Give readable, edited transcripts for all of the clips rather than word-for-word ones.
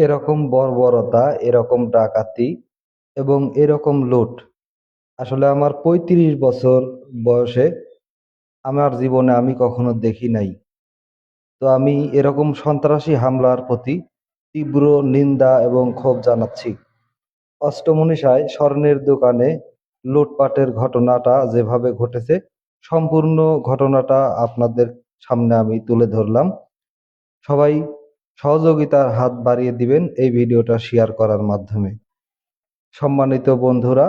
এরকম বর্বরতা, এরকম ডাকাতি এবং এরকম লুট আসলে আমার ৩৫ বছর বয়সে আমার জীবনে আমি কখনো দেখি নাই। তো আমি এরকম সন্ত্রাসী হামলার প্রতি তীব্র নিন্দা এবং ক্ষোভ জানাচ্ছি। অষ্টমনীষায় স্বর্ণের দোকানে লুটপাটের ঘটনাটা যেভাবে ঘটেছে, সম্পূর্ণ ঘটনাটা আপনাদের সামনে আমি তুলে ধরলাম। সবাই সহযোগিতার হাত বাড়িয়ে দিবেন এই ভিডিওটা শেয়ার করার মাধ্যমে। সম্মানিত বন্ধুরা,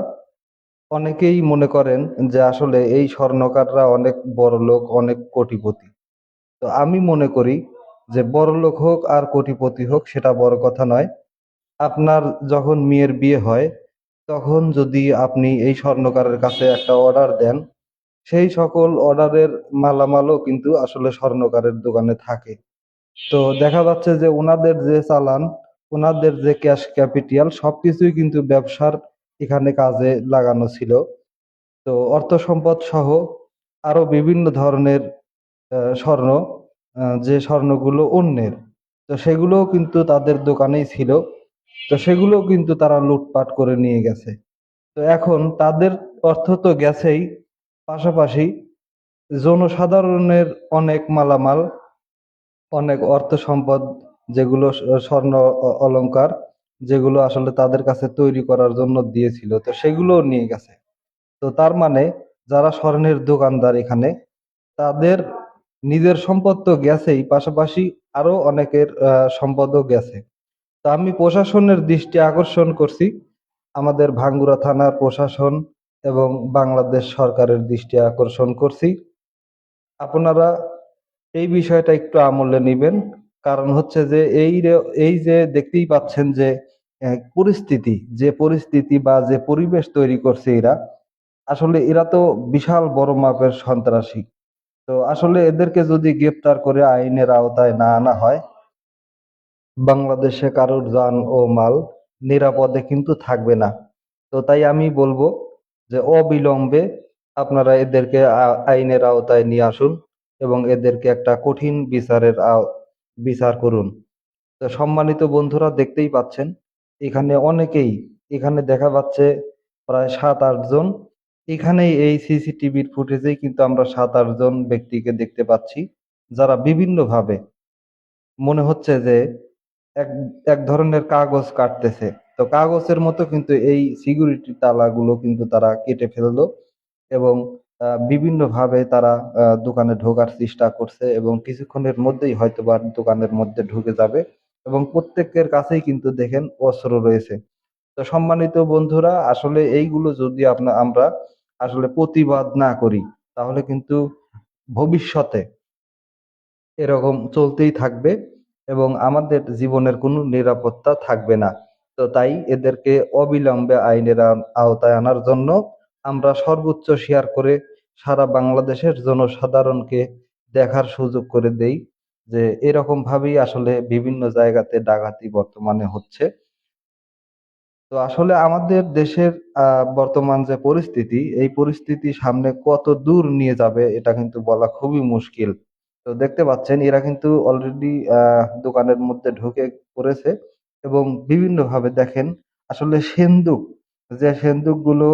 অনেকেই মনে করেন যে আসলে এই স্বর্ণকাররা অনেক বড়লোক, অনেক কোটিপতি। তো আমি মনে করি যে বড়লোক হোক আর কোটিপতি হোক সেটা বড় কথা নয়। আপনার যখন মেয়ের বিয়ে হয়, তখন যদি আপনি এই স্বর্ণকারের কাছে একটা অর্ডার দেন, সেই সকল অর্ডারের মালামালও কিন্তু আসলে স্বর্ণকারের দোকানে থাকে। তো দেখা যাচ্ছে যে ওনাদের যে চালান, ওনাদের যে ক্যাশ ক্যাপিটাল সবকিছুই কিন্তু ব্যবসার এখানে কাজে লাগানো ছিল। তো অর্থ সম্পদ সহ আরো বিভিন্ন ধরনের স্বর্ণ, যে স্বর্ণগুলো অন্যের, তো সেগুলোও কিন্তু তাদের দোকানেই ছিল। তো সেগুলোও কিন্তু তারা লুটপাট করে নিয়ে গেছে। তো এখন তাদের অর্থ তো গেছেই, পাশাপাশি জনসাধারণের অনেক মালামাল, অনেক অর্থ সম্পদ, যেগুলো স্বর্ণ অলংকার, যেগুলো আসলে তাদের কাছে তৈরি করার জন্য দিয়েছিল, তো সেগুলোও নিয়ে গেছে। তো তার মানে যারা স্বর্ণের দোকানদার এখানে, তাদের নিজের সম্পদ তো গেছেই, পাশাপাশি আরো অনেকের সম্পদও গেছে। তো আমি প্রশাসনের দৃষ্টি আকর্ষণ করছি, আমাদের ভাঙ্গুড়া থানার প্রশাসন এবং বাংলাদেশ সরকারের দৃষ্টি আকর্ষণ করছি, আপনারা এই বিষয়টা একটু আমলে নিবেন। কারণ হচ্ছে যে এই যে দেখতেই পাচ্ছেন যে পরিস্থিতি, যে পরিস্থিতি বা যে পরিবেশ তৈরি করছে এরা, আসলে এরা তো বিশাল বড় মাপের সন্ত্রাসী। তো আসলে এদেরকে যদি গ্রেপ্তার করে আইনের আওতায় না আনা হয়, বাংলাদেশে কারোর যান ও মাল নিরাপদে কিন্তু থাকবে না। তো তাই আমি বলবো যে অবিলম্বে আপনারা এদেরকে আইনের আওতায় নিয়ে আসুন এবং এদেরকে একটা কঠিন বিচার করুন। তো সম্মানিত বন্ধুরা, দেখতেই পাচ্ছেন এখানে অনেকেই, এখানে দেখা যাচ্ছে প্রায় 7-8 জন। এখানেই এই সিসিটিভির ফুটেজেই কিন্তু আমরা 7-8 জন ব্যক্তিকে দেখতে পাচ্ছি, যারা বিভিন্নভাবে মনে হচ্ছে যে এক এক ধরনের কাগজ কাটতেছে। তো কাগজের মতো কিন্তু এই সিকিউরিটি তালাগুলো কিন্তু তারা কেটে ফেললো এবং বিভিন্নভাবে তারা দোকানে ঢোকার চেষ্টা করছে এবং কিছুক্ষণের মধ্যেই হয়তোবা দোকানের মধ্যে ঢুকে যাবে এবং প্রত্যেকের কাছেই কিন্তু দেখেন অস্ত্র রয়েছে। তো সম্মানিত বন্ধুরা, আসলে এইগুলো যদি আমরা আসলে প্রতিবাদ না করি, তাহলে কিন্তু ভবিষ্যতে এরকম চলতেই থাকবে এবং আমাদের জীবনের কোনো নিরাপত্তা থাকবে না। তো তাই এদেরকে অবিলম্বে আইনের আওতায় আনার জন্য আমরা সর্বোচ্চ শেয়ার করে সারা বাংলাদেশের জনসাধারণকে দেখার সুযোগ করে দেই যে এরকম ভাবেই আসলে বিভিন্ন জায়গাতে ডাকাতি বর্তমানে হচ্ছে। তো আসলে আমাদের দেশের বর্তমান যে পরিস্থিতি, এই পরিস্থিতি সামনে কত দূর নিয়ে যাবে এটা কিন্তু বলা খুবই মুশকিল। তো দেখতে পাচ্ছেন এরা কিন্তু অলরেডি দোকানের মধ্যে ঢুকে পড়েছে এবং বিভিন্নভাবে দেখেন আসলে সেন্দুক, যে সেন্দুকগুলো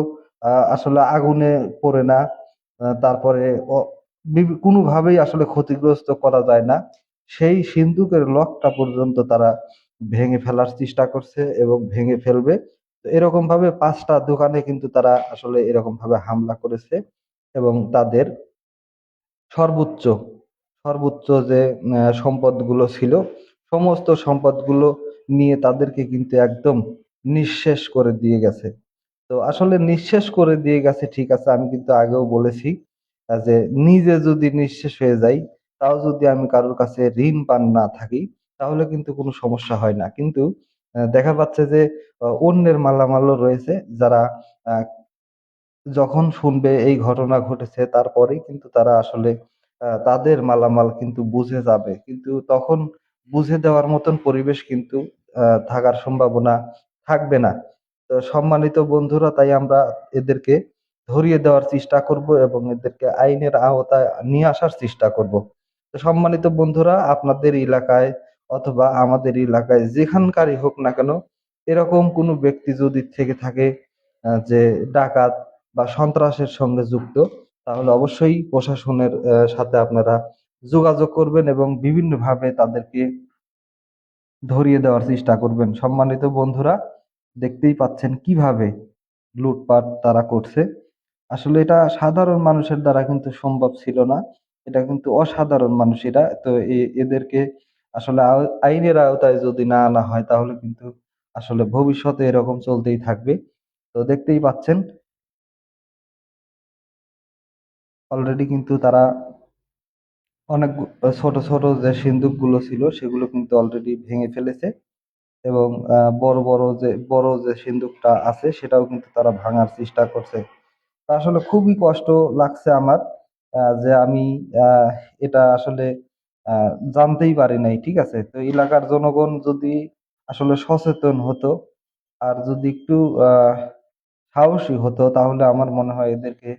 আসলে আগুনে পড়ে না, তারপরে কোনোভাবেই আসলে ক্ষতিগ্রস্ত করা যায় না, সেই সিন্দুকের লকটা পর্যন্ত তারা ভেঙে ফেলার চেষ্টা করছে এবং ভেঙে ফেলবে। তো এরকম ভাবে 5টা দোকানে কিন্তু তারা আসলে এরকম ভাবে হামলা করেছে এবং তাদের সর্বোচ্চ সর্বোচ্চ যে সম্পদগুলো ছিল, সমস্ত সম্পদগুলো নিয়ে তাদেরকে কিন্তু একদম নিঃশেষ করে দিয়ে গেছে। তো আসলে নিঃশেষ করে দিয়ে গেছে ঠিক আছে, আমি কিন্তু আগেও বলেছি যে নিজে যদি নিঃশেষ হয়ে যাই, তাও যদি আমি কারোর কাছে ঋণ পান না থাকি, তাহলে কিন্তু কোনো সমস্যা হয় না। কিন্তু দেখা যাচ্ছে যে অন্যের মালামালও রয়েছে, যারা আহ, যখন শুনবে এই ঘটনা ঘটেছে তারপরেই কিন্তু তারা আসলে তাদের মালামাল কিন্তু বুঝে যাবে, কিন্তু তখন বুঝে দেওয়ার মতন পরিবেশ কিন্তু থাকার সম্ভাবনা থাকবে না। তো সম্মানিত বন্ধুরা, তাই আমরা এদেরকে ধরিয়ে দেওয়ার চেষ্টা করব এবং এদেরকে আইনের আওতায় নিয়ে আসার চেষ্টা করব। তো সম্মানিত বন্ধুরা, আপনাদের এলাকায় অথবা আমাদের এলাকায় যেখানকারই হোক না কেন, এরকম কোনো ব্যক্তি যদি থেকে থাকে যে ডাকাত বা সন্ত্রাসের সঙ্গে যুক্ত, তাহলে অবশ্যই প্রশাসনের সাথে আপনারা যোগাযোগ করবেন এবং বিভিন্নভাবে তাদেরকে ধরিয়ে দেওয়ার চেষ্টা করবেন। সম্মানিত বন্ধুরা, দেখতেই পাচ্ছেন কিভাবে লুটপাট তারা করছে। আসলে এটা সাধারণ মানুষের দ্বারা কিন্তু সম্ভব ছিল না, এটা কিন্তু অসাধারণ মানুষেরা। তো এদেরকে আসলে আইনের আওতায় যদি না আনা হয় তাহলে কিন্তু আসলে ভবিষ্যতে এরকম চলতেই থাকবে। তো দেখতেই পাচ্ছেন অলরেডি কিন্তু তারা অনেক ছোট ছোট যে সিন্দুকগুলো ছিল সেগুলো কিন্তু অলরেডি ভেঙে ফেলেছে, এবং বড় যে সিন্দুকটা আছে সেটাও কিন্তু তারা ভাঙার চেষ্টা করছে। তা আসলে খুবই কষ্ট লাগছে আমার, যে আমি আহ, এটা আসলে জানতেই পারি নাই। ঠিক আছে, তো এলাকার জনগণ যদি আসলে সচেতন হতো আর যদি একটু আহ সাহসী হতো তাহলে আমার মনে হয় এদেরকে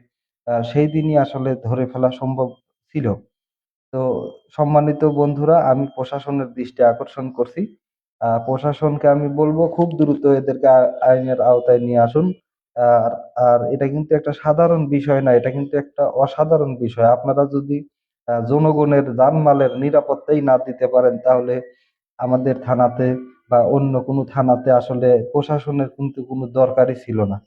সেই দিনই আসলে ধরে ফেলা সম্ভব ছিল। তো সম্মানিত বন্ধুরা, আমি প্রশাসনের দৃষ্টি আকর্ষণ করছি, প্রশাসনকে আমি বলবো খুব দ্রুত এদেরকে আইনের আওতায় নিয়ে আসুন। আর আর এটা কিন্তু একটা সাধারণ বিষয় না, এটা কিন্তু একটা অসাধারণ বিষয়। আপনারা যদি জনগণের জানমালের নিরাপত্তাই না দিতে পারেন তাহলে আমাদের থানাতে বা অন্য কোনো থানাতে আসলে প্রশাসনের কিন্তু কোনো দরকারই ছিল না।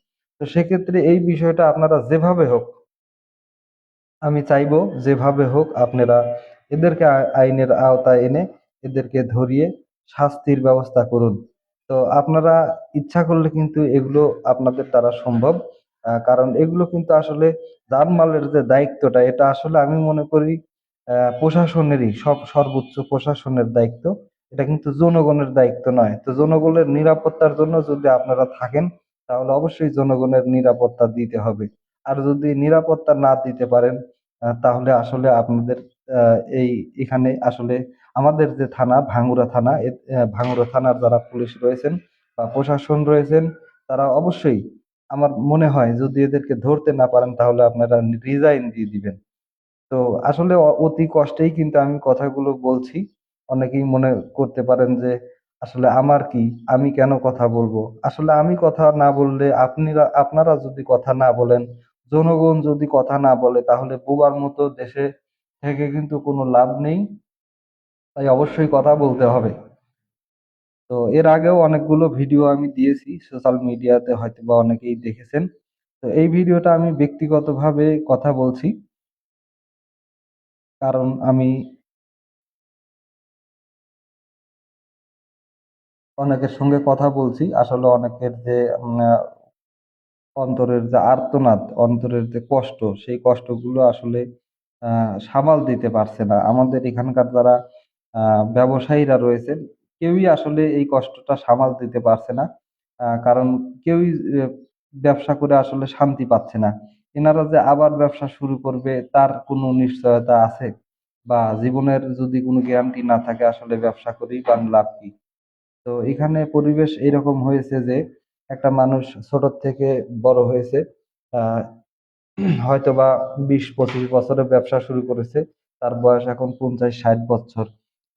তো সেক্ষেত্রে এই বিষয়টা আপনারা যেভাবে হোক, আমি চাইবো যেভাবে হোক আপনারা এদেরকে আইনের আওতায় এনে এদেরকে ধরিয়ে শাস্তির ব্যবস্থা করুন। তো আপনারা ইচ্ছা করলে কিন্তু এগুলো আপনাদের দ্বারা সম্ভব, কারণ এগুলো কিন্তু আসলে জানমালের যে দায়িত্বটা এটা আসলে আমি মনে করি প্রশাসনেরই, সর্বোচ্চ প্রশাসনের দায়িত্ব। এটা কিন্তু জনগণের দায়িত্ব নয়। তো জনগণের নিরাপত্তার জন্য যদি আপনারা থাকেন তাহলে অবশ্যই জনগণের নিরাপত্তা দিতে হবে। আর যদি নিরাপত্তা না দিতে পারেন তাহলে আসলে আপনাদের এই এখানে আসলে আমাদের যে থানা ভাঙ্গুড়া থানা, ভাঙ্গুড়া থানার যারা পুলিশ রয়েছেন বা প্রশাসন রয়েছেন, তারা অবশ্যই আমার মনে হয় যদি এদেরকে ধরতে না পারেন তাহলে আপনারা রিজাইন দিয়ে দিবেন। তো আসলে অতি কষ্টেই কিন্তু আমি কথাগুলো বলছি। অনেকেই মনে করতে পারেন যে আসলে আমার কি, আমি কেন কথা বলবো। আসলে আমি কথা না বললে আপনারা যদি কথা না বলেন, জনগণ যদি কথা না বলে তাহলে বোবার মতো দেশে থেকে কিন্তু কোনো লাভ নেই। তাই অবশ্যই কথা বলতে হবে। তো এর আগেও অনেকগুলো ভিডিও আমি দিয়েছি সোশ্যাল মিডিয়াতে, হয়তো বা অনেকেই দেখেছেন। তো এই ভিডিওটা আমি ব্যক্তিগতভাবে কথা বলছি, কারণ আমি অনেকের সঙ্গে কথা বলছি। আসলে অনেকের যে অন্তরের যে আর্তনাদ, অন্তরের যে কষ্ট, সেই কষ্টগুলো আসলে সামাল দিতে পারছে না। আমাদের এখানকার যারা ব্যবসায়ীরা রয়েছেন কেউই আসলে এই কষ্টটা সামাল দিতে পারছে না, কারণ কেউই আহ, ব্যবসা করে আসলে শান্তি পাচ্ছে না। এনারা যে আবার ব্যবসা শুরু করবে তার কোনো নিশ্চয়তা আছে? বা জীবনের যদি কোনো গ্যারান্টি না থাকে আসলে ব্যবসা করেই বা লাভ কি? তো এখানে পরিবেশ এরকম হয়েছে যে একটা মানুষ ছোট থেকে বড় হয়েছে, আহ হয়তো বা 20-25 বছরে ব্যবসা শুরু করেছে, তার বয়স এখন 50-60 বছর।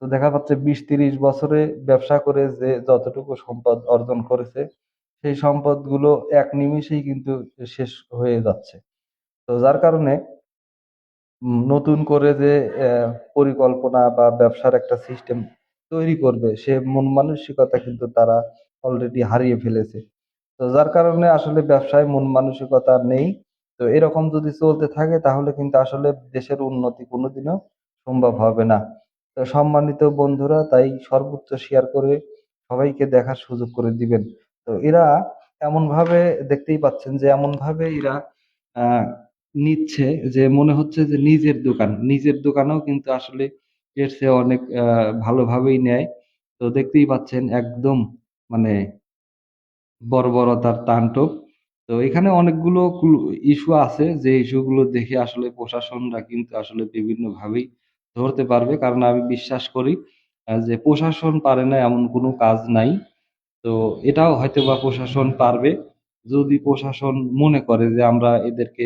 তো দেখা যাচ্ছে 20-30 বছরে ব্যবসা করে যে যতটুকু সম্পদ অর্জন করেছে সেই সম্পদ গুলো এক নিমিষেই কিন্তু শেষ হয়ে যাচ্ছে। তো যার কারণে নতুন করে যে পরিকল্পনা বা ব্যবসার একটা সিস্টেম তৈরি করবে সে মন মানসিকতা কিন্তু তারা অলরেডি হারিয়ে ফেলেছে। তো যার কারণে আসলে ব্যবসায় মন মানসিকতা নেই। তো এরকম যদি চলতে থাকে তাহলে কিন্তু আসলে দেশের উন্নতি কোনোদিনও সম্ভব হবে না। তো সম্মানিত বন্ধুরা, তাই সর্বোচ্চ শেয়ার করে সবাইকে দেখার সুযোগ করে দিবেন। তো এরা এমন ভাবে, দেখতেই পাচ্ছেন যে এমন ভাবে এরা আহ নিচ্ছে যে মনে হচ্ছে যে নিজের দোকান, নিজের দোকানেও কিন্তু আসলে এর চেয়ে অনেক ভালোভাবেই নেয়। তো দেখতেই পাচ্ছেন একদম মানে বর্বরতার তাণ্ডব। তো এখানে অনেকগুলো ইস্যু আছে যে ইস্যুগুলো দেখে আসলে প্রশাসনরা কিন্তু আসলে বিভিন্ন ভাবেই ধরতে পারবে, কারণ আমি বিশ্বাস করি যে প্রশাসন পারে না এমন কোনো কাজ নাই। তো এটাও হয়তো বা প্রশাসন পারবে যদি প্রশাসন মনে করে যে আমরা এদেরকে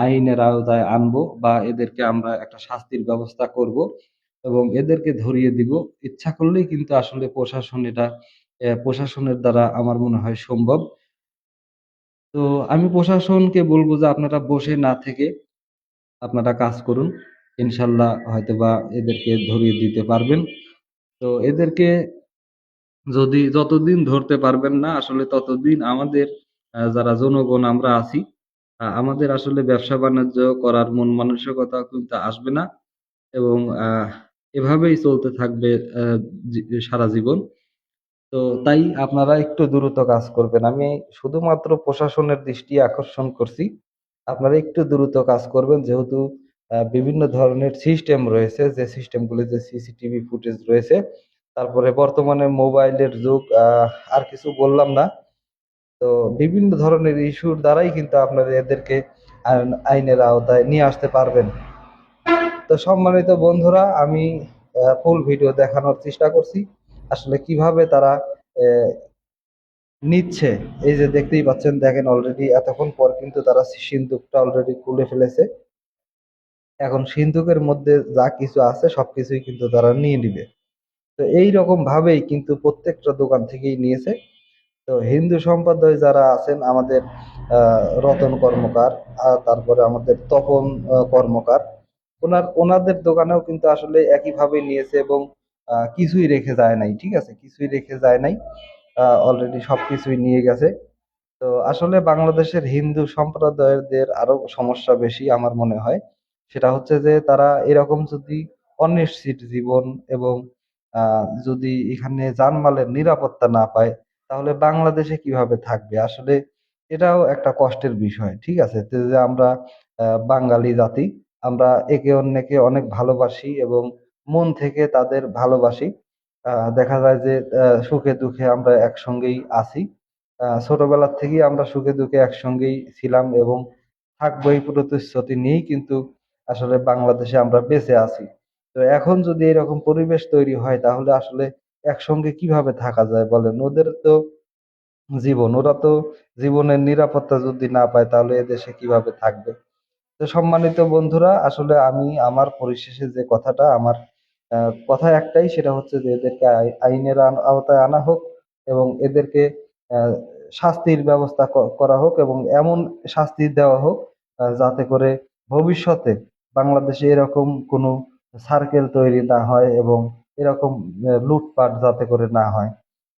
আইনের আওতায় আনবো বা এদেরকে আমরা একটা শাস্তির ব্যবস্থা করব। এবং এদেরকে ধরিয়ে দিব। ইচ্ছা করলেই কিন্তু আসলে প্রশাসনের দ্বারা আমার মনে হয় সম্ভব। তো আমি প্রশাসনকে বলবো যে আপনারা বসে না থেকে আপনারা কাজ করুন, ইনশাল্লাহ হয়তোবা এদেরকে ধরিয়ে দিতে পারবেন। তো এদেরকে যতদিন ধরতে পারবেন না আসলে ততদিন আমাদের যারা জনগণ আমরা আছি, আমাদের আসলে ব্যবসা বাণিজ্য করার মন মানসিকতা কিন্তু আসবে না। এবং এভাবেই চলতে থাকবে আহ, সারা জীবন। তো তাই আপনারা একটু দ্রুত কাজ করবেন। আমি শুধুমাত্র প্রশাসনের দৃষ্টি আকর্ষণ করছি, আপনারা একটু দ্রুত কাজ করবেন, যেহেতু বিভিন্ন ধরনের সিস্টেম রয়েছে, যে সিস্টেমগুলো, যে সিসিটিভি ফুটেজ রয়েছে, তারপরে বর্তমানে মোবাইলের যুগ, আর কিছু বললাম না। তো বিভিন্ন ধরনের ইস্যুর দ্বারাই কিন্তু আপনারা এদেরকে আইনের আওতায় নিয়ে আসতে পারবেন। তো সম্মানিত বন্ধুরা, আমি ফুল ভিডিও দেখানোর চেষ্টা করছি আসলে কিভাবে তারা আহ, নিচ্ছে। এই যে দেখতেই পাচ্ছেন, দেখেন অলরেডি এতক্ষণ পর কিন্তু তারা সিন্দুকটা অলরেডি খুলে ফেলেছে। এখন সিন্দুকের মধ্যে যা কিছু আছে সবকিছুই কিন্তু তারা নিয়ে নিবে। তো এই রকম ভাবেই কিন্তু প্রত্যেকটা দোকান থেকেই নিয়েছে। তো হিন্দু সম্প্রদায় যারা আছেন, আমাদের রতন কর্মকার, তারপরে আমাদের তপন কর্মকার, ওনাদের দোকানেও কিন্তু আসলে একইভাবে নিয়েছে এবং কিছুই রেখে যায় নাই। ঠিক আছে, কিছুই রেখে যায় নাই, অলরেডি সবকিছুই নিয়ে গেছে। তো আসলে বাংলাদেশের হিন্দু সম্প্রদায়ের আরো সমস্যা বেশি আমার মনে হয়। সেটা হচ্ছে যে তারা এরকম যদি অনিশ্চিত জীবন এবং যদি এখানে জানমালের নিরাপত্তা না পায়, তাহলে বাংলাদেশে কিভাবে থাকবে আসলে? এটাও একটা কষ্টের বিষয়। ঠিক আছে, তো যে আমরা বাঙালি জাতি, আমরা একে অন্যকে অনেক ভালোবাসি এবং মন থেকে তাদের ভালোবাসি। দেখা যায় যে সুখে দুঃখে আমরা একসঙ্গেই আছি। ছোটবেলার থেকেই আমরা সুখে দুঃখে একসঙ্গেই ছিলাম এবং থাকবো, এই প্রতিশ্রুতি নিয়েই কিন্তু আসলে বাংলাদেশে আমরা বেঁচে আছি। তো এখন যদি এরকম পরিবেশ তৈরি হয়, তাহলে আসলে একসঙ্গে কিভাবে থাকা যায় বলেন? ওদের তো জীবন, ওরা তো জীবনের নিরাপত্তা যদি না পায়, তাহলে এদেশে কিভাবে থাকবে? তো সম্মানিত বন্ধুরা, আসলে আমি আমার পরিশেষে যে কথাটা, আমার কথা একটাই, সেটা হচ্ছে যে এদেরকে আইনের আওতায় আনা হোক এবং এদেরকে আহ, শাস্তির ব্যবস্থা করা হোক এবং এমন শাস্তি দেওয়া হোক যাতে করে ভবিষ্যতে বাংলাদেশে এরকম কোনো সার্কেল তৈরি না হয় এবং এরকম লুটপাট যাতে করে না হয়।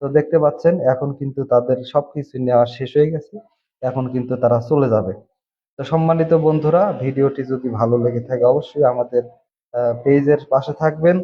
তো দেখতে পাচ্ছেন এখন কিন্তু তাদের সবকিছু নেওয়া শেষ হয়ে গেছে, এখন কিন্তু তারা চলে যাবে। তো সম্মানিত বন্ধুরা, ভিডিওটি যদি ভালো লেগে থাকে অবশ্যই আমাদের পেজের পাশে থাকবেন